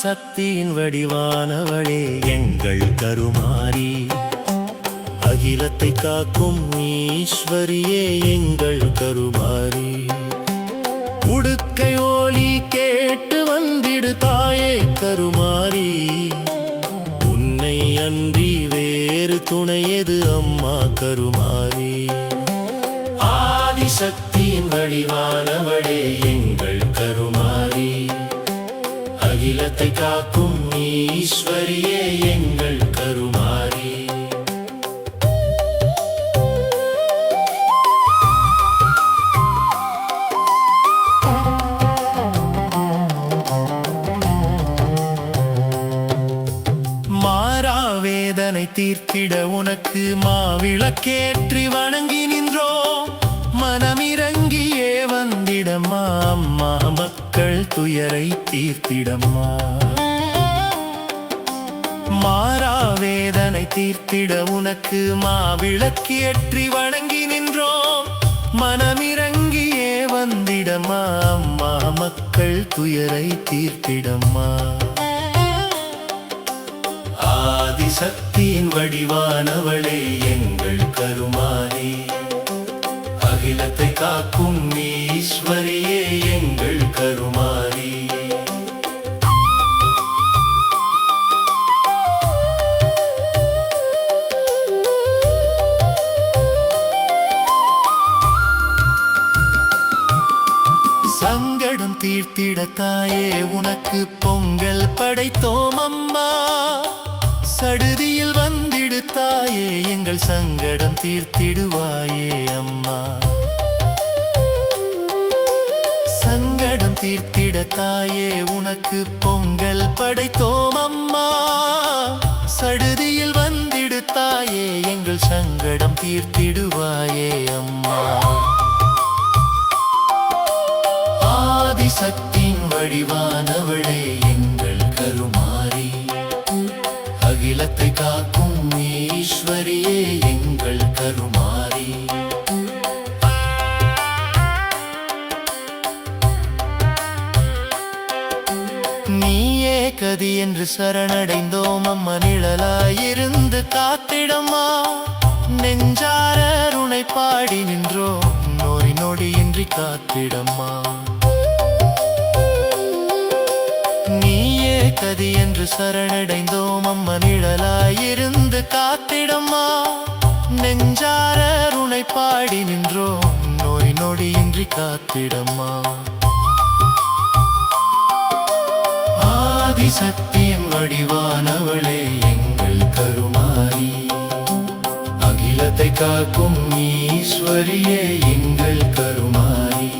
ஆதிசக்தியின் வடிவானவளே எங்கள் கருமாரி, அகிலத்தை காக்கும் ஈஸ்வரியே எங்கள் கருமாரி. உடுக்கை ஒலி கேட்டு வந்திடு தாயே கருமாரி, உன்னை அன்றி வேறு துணையது அம்மா கருமாரி. ஆதிசக்தியின் வடிவானவளே எங்கள் கருமாரி, அகிலத்தை காக்கும் ஈஸ்வரியே எங்கள் கருமாரி. மாறாவேதனை தீர்த்திட உனக்கு மாவிளக்கேற்றி வணங்கி நின்றோம். மனமிறங்கியே வந்திடம்மா அம்மா, மக்கள் துயரை தீர்த்திடம்மா. மாறாவேதனை தீர்த்திட உனக்கு மாவிளக்கேற்றி வணங்கி நின்றோம். மனமிறங்கியே வந்திடம்மா அம்மா, மக்கள் துயரை தீர்த்திடம்மா. ஆதிசக்தியின் வடிவானவளே எங்கள் கருமாரி, அகிலத்தை காக்கும் ஈஸ்வரியே எங்கள் கருமாரி. சங்கடம் தீர்த்திட தாயே உனக்கு பொங்கல் படைத்தோம் அம்மா. சடுதியில் வந்திடு தாயே எங்கள் சங்கடம் தீர்த்திடுவாயே அம்மா. சங்கடம் தீர்த்திட தாயே உனக்கு பொங்கல் படைத்தோம் அம்மா. சடுதியில் வந்திடு தாயே எங்கள் சங்கடம் தீர்த்திடுவாயே அம்மா. ஆதிசக்தியின் வடிவானவளே எங்கள் கருமாரி, அகிலத்தை காக்கும் ஈஸ்வரியே எங்கள் கருமாரி. நீயே கதி என்று சரணடைந்தோம் அம்மா, நிழலாயிருந்து காத்திடம்மா. நெஞ்சார உனை பாடி நின்றோம், நோய் நொடியின்றி காத்திடம்மா. நீயே கதி என்று சரணடைந்தோம் அம்மா, நிழலாயிருந்து காத்திடம்மா. நெஞ்சார உனை பாடி நின்றோம், நோய் நொடியின்றி காத்திடம்மா. ஆதிசக்தியின் வடிவானவளே எங்கள் கருமாரி, அகிலத்தை காக்கும் ஈஸ்வரியே எங்கள் கருமாரி.